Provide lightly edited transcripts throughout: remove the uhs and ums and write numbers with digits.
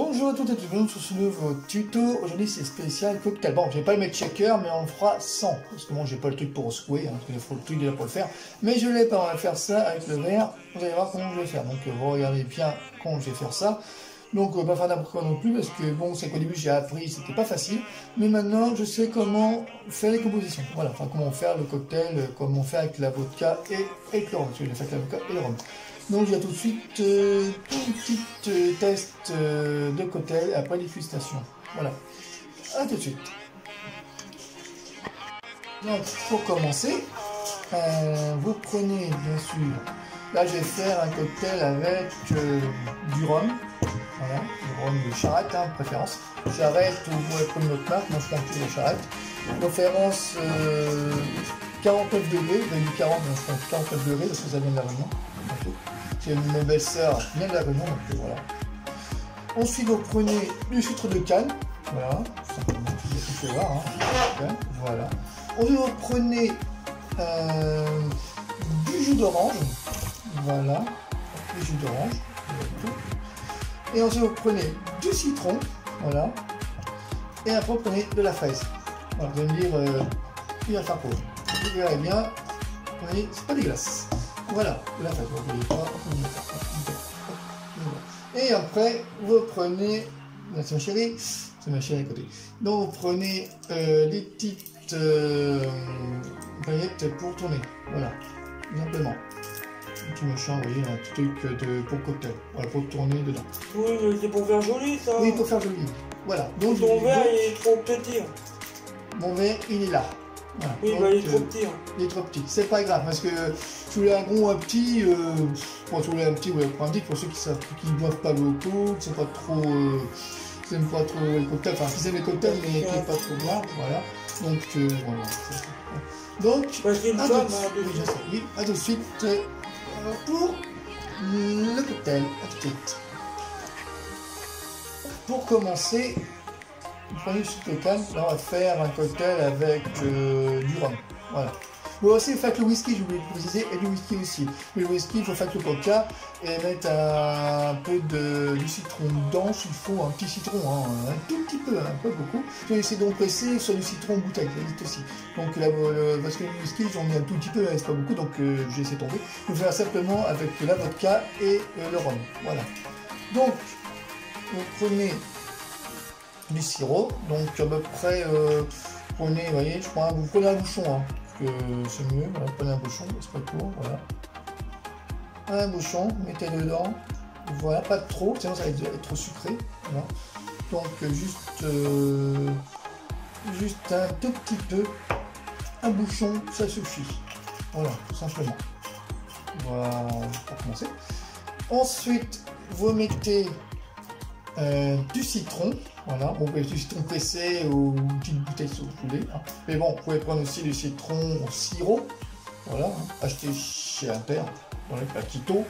Bonjour à toutes et tous, bienvenue sur ce nouveau tuto. Aujourd'hui c'est spécial cocktail. Bon, je vais pas le mettre shaker, mais on le fera sans. Parce que moi j'ai pas le truc pour secouer, parce qu'il faut le truc déjà pour le faire. Mais je l'ai pas, on va faire ça avec le verre. Vous allez voir comment je vais faire. Donc vous regardez bien comment je vais faire ça. Donc pas faire n'importe quoi non plus, parce que bon, c'est qu'au début j'ai appris, c'était pas facile. Mais maintenant je sais comment faire les compositions. Voilà, enfin comment faire le cocktail, comment faire avec la vodka et avec le rhum. Parce que je l'ai fait avec la vodka et le rhum. Donc il y a tout de suite un petit test de cocktail après dégustation. Voilà, à tout de suite. Donc pour commencer, vous prenez bien sûr, là je vais faire un cocktail avec du rhum, voilà, du rhum de Charette, de préférence. Charette ou vous pouvez prendre une autre marque, moi je prends que la Charette. Référence 49 degrés, vous avez dit 40, mais je prends 49 degrés parce que ça vient de la Réunion. Mes belles-sœurs viennent de la Réunion, donc voilà. Ensuite, vous prenez du sucre de canne, voilà, tout simplement, vous pouvez voir, hein, voilà. Ensuite, vous prenez du jus d'orange, voilà, du jus d'orange, et ensuite vous prenez du citron, voilà, et après vous prenez de la fraise. Voilà, vous allez me dire, il va faire quoi? Vous verrez bien, vous voyez, c'est pas dégueulasse. Voilà, la fraise, vous voyez pas. Et après, vous prenez, c'est ma chérie à côté. Donc vous prenez des petites paillettes pour tourner. Voilà, simplement. Un petit machin, vous voyez, un petit truc pour cocktail. Voilà, pour tourner dedans. Oui, mais c'est pour faire joli ça. Oui, pour faire joli. Voilà. Donc ton verre il est trop petit. Mon verre, il est là. Voilà. Oui, donc, bah, il est trop petit. Il est trop petit. C'est pas grave parce que si vous voulez un gros ou un petit, bon, si vous voulez un petit, vous pouvez prendre un petit pour ceux qui ne boivent pas beaucoup, qui sont pas trop, qui n'aiment pas trop les cocktails, enfin qui aiment les cocktails mais qui n'aiment pas trop boire, voilà. Donc voilà. Donc, oui, à tout de suite pour le cocktail. À tout de suite. Pour commencer. Vous prenez le sucre de canne, là on va faire un cocktail avec du rhum. Voilà. Vous aussi faites le whisky, je voulais le préciser, et du whisky aussi. Mais le whisky, il faut faire le coca et mettre un peu du citron dedans, s'il faut un petit citron, hein, un tout petit peu, hein, pas beaucoup. Je vais essayer d'en presser sur du citron en bouteille, ça existe aussi. Donc là, parce que le whisky, j'en mets un tout petit peu, c'est pas beaucoup, donc j'ai essayé de tomber. Je vais faire simplement avec la vodka et le rhum. Voilà. Donc, vous prenez du sirop, donc à peu près prenez, vous voyez, vous prenez un bouchon, hein, parce que c'est mieux, voilà, prenez un bouchon, c'est pas court, voilà. Un bouchon, mettez dedans, voilà, pas trop, sinon ça va être trop sucré, voilà. Donc juste un tout petit peu, un bouchon, ça suffit, voilà, tout simplement. Voilà, pour commencer. Ensuite, vous mettez du citron, voilà, bon, du citron pressé ou une petite bouteille si vous voulez, hein. Mais bon, vous pouvez prendre aussi du citron au sirop, voilà, hein, acheter chez Inter, dans les paquitos,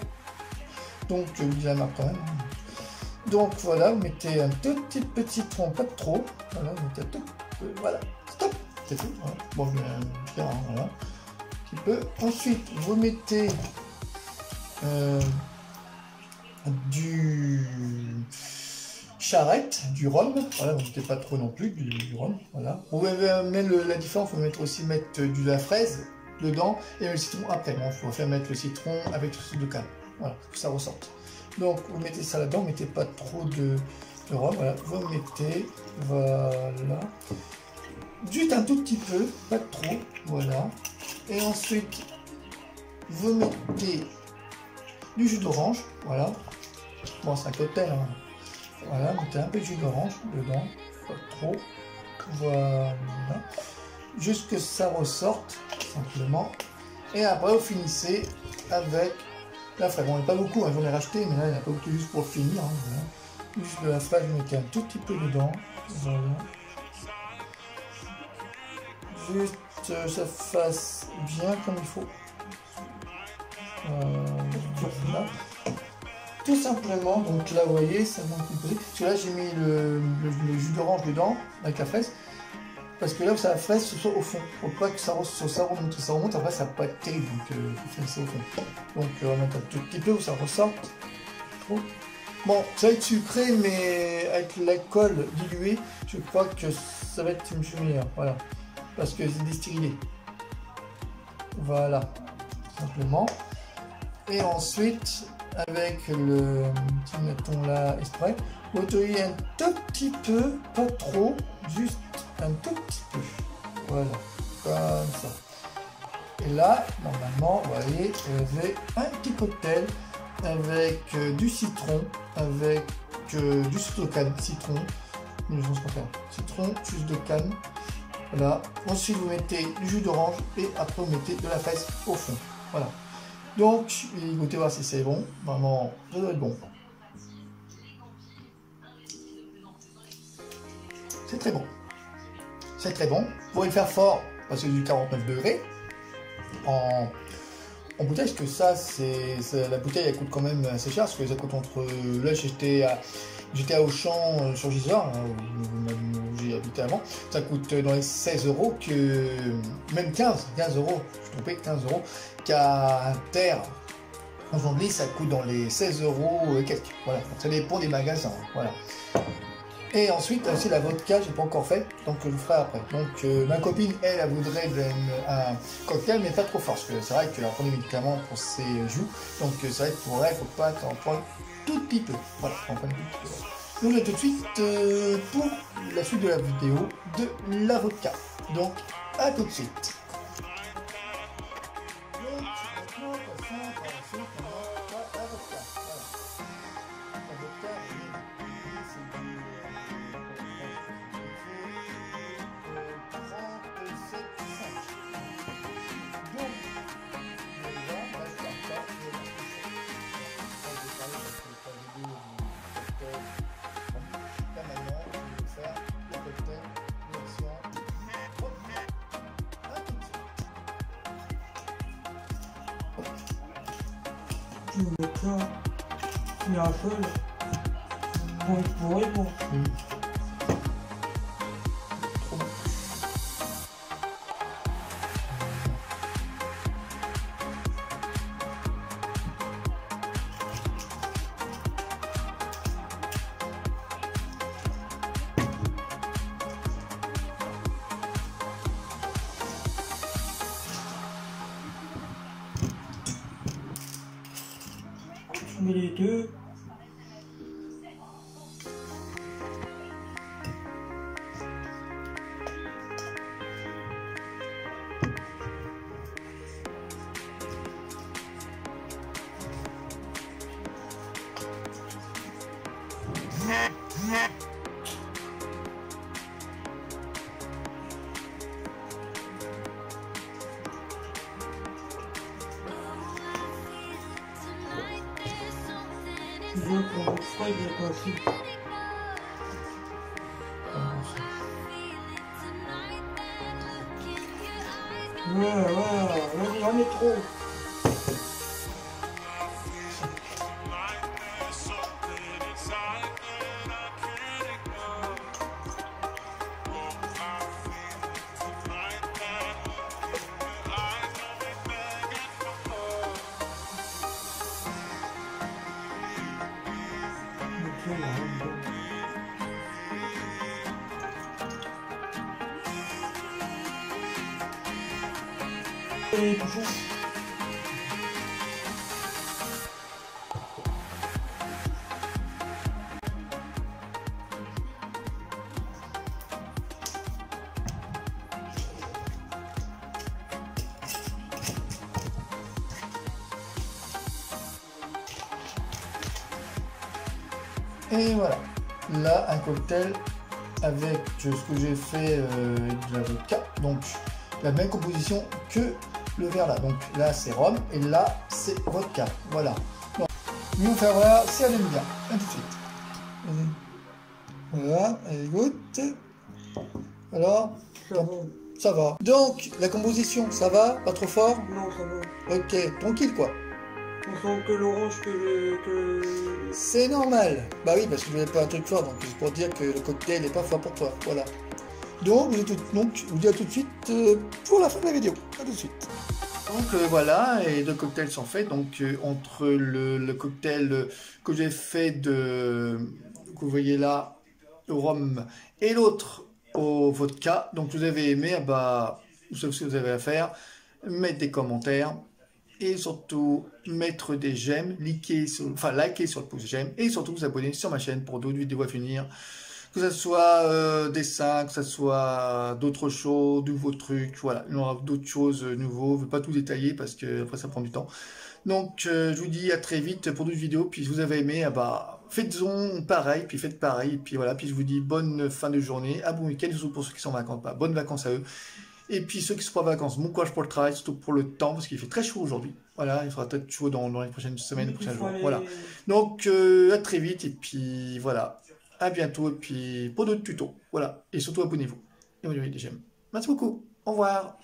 donc je vous dis la marque quand même. Donc voilà, vous mettez un tout petit citron, pas trop, voilà, vous mettez un tout, voilà, stop, c'est tout, voilà. Bon, je vais faire, hein, voilà, un petit peu. Ensuite, vous mettez du Charette, du rhum, voilà, vous ne mettez pas trop non plus, du rhum, voilà. Vous pouvez mettre la différence, il faut aussi mettre de la fraise dedans et le citron après. Bon, il faut faire mettre le citron avec le sucre de canne, voilà, que ça ressorte. Donc vous mettez ça là-dedans, mettez pas trop de rhum, voilà, vous mettez, voilà, juste un tout petit peu, pas trop, voilà. Et ensuite, vous mettez du jus d'orange, voilà. Bon, c'est un cocktail, hein. Voilà, mettez un peu de jus d'orange dedans, pas trop, voilà, juste que ça ressorte, simplement, et après vous finissez avec la fraise. Bon, il n'y a pas beaucoup, hein, j'en ai racheté, mais là il n'y en a pas beaucoup, juste pour finir, hein, voilà. Juste de la fraise, vous mettez un tout petit peu dedans, voilà, juste ça fasse bien comme il faut, voilà. Tout simplement, donc là vous voyez, ça manque composé. Parce que là j'ai mis le jus d'orange dedans, avec la fraise. Parce que là, ça la fraise ce soit au fond. Faut pas que ça remonte, après ça va pas être terrible. Donc faut faire ça au fond. Donc on va mettre un tout petit peu où ça ressorte. Trop. Bon, ça va être sucré, mais avec l'alcool dilué, je crois que ça va être une meilleur. Voilà. Parce que c'est distillé. Voilà. Simplement. Et ensuite, avec le petit méton là exprès, vous autorisez un tout petit peu, pas trop, juste un tout petit peu. Voilà. Comme ça. Et là, normalement, vous voyez, vous avez un petit cocktail avec du citron, avec du sucre de canne, citron, citron, jus de canne, voilà. Ensuite, vous mettez du jus d'orange et après, vous mettez de la fraise au fond, voilà. Donc, goûtez voir si c'est bon, vraiment, ça doit être bon. C'est très bon. C'est très bon. Vous pouvez le faire fort parce que c'est du 49 degrés. En bouteille, parce que ça, la bouteille elle coûte quand même assez cher, parce que ça coûte entre. Là, j'étais à Auchan sur Gisors, où j'ai habité avant, ça coûte dans les 16 euros, même 15 euros, je suis trompé, 15 euros, qu'à Terre, en Angleterre, ça coûte dans les 16 euros et quelques. Voilà, donc ça dépend des magasins, voilà. Et ensuite, aussi la vodka, j'ai pas encore fait, donc je le ferai après. Donc ma copine, elle voudrait un cocktail, mais pas trop fort, parce que c'est vrai qu'elle a pris des médicaments pour ses joues, donc c'est vrai que pour elle, il ne faut pas qu'en prendre tout petit peu. Voilà, on prend tout petit peu. Donc tout de suite pour la suite de la vidéo de la vodka. Donc à tout de suite. Donc maintenant, passons par la suite, on a la vodka. Voilà. La vodka, c'est du Tu mets ça, tu mets un feu, bon, pour et bon. Tu mets les deux. Je veux qu'on feuille de coffee. Ouais, j'en ai trop. Et bouchons. Et voilà, là un cocktail avec ce que j'ai fait de la vodka, donc la même composition que le verre là. Donc là c'est rhum et là c'est vodka, voilà. Donc, nous on faire voir si elle aime bien, à tout de suite. Voilà, elle goûte. Alors, ça va. Donc la composition, ça va, pas trop fort? Non, ça va. Ok, tranquille quoi. On sent que l'orange que C'est normal. Bah oui, parce que je voulais pas un truc fort, donc c'est pour dire que le cocktail n'est pas fort pour toi. Voilà. Donc, je vous dis à tout de suite pour la fin de la vidéo. À tout de suite. Donc voilà, et 2 cocktails sont faits. Donc entre le cocktail que j'ai fait que vous voyez là, au rhum, et l'autre au vodka. Donc vous avez aimé, ah bah, vous savez ce que vous avez à faire. Mettre des commentaires. Et surtout, mettre des j'aime, liker sur le pouce j'aime. Et surtout, vous abonner sur ma chaîne pour d'autres vidéos à venir. Que ce soit dessins, que ce soit d'autres choses, de nouveaux trucs, voilà, il y aura d'autres choses nouveaux, je ne vais pas tout détailler parce que après ça prend du temps. Donc je vous dis à très vite pour d'autres vidéos, puis si vous avez aimé, ah bah, faites-en pareil, puis faites pareil, puis voilà, puis je vous dis bonne fin de journée, un bon week-end, surtout pour ceux qui sont en vacances, bah, bonnes vacances à eux. Et puis ceux qui sont pas en vacances, bon courage pour le travail, surtout pour le temps, parce qu'il fait très chaud aujourd'hui. Voilà, il fera peut-être chaud dans les prochaines semaines, les prochains jours. Voilà. Donc à très vite, et puis voilà. À bientôt, et puis pour d'autres tutos. Voilà. Et surtout abonnez-vous. Et vous des j'aime. Merci beaucoup. Au revoir.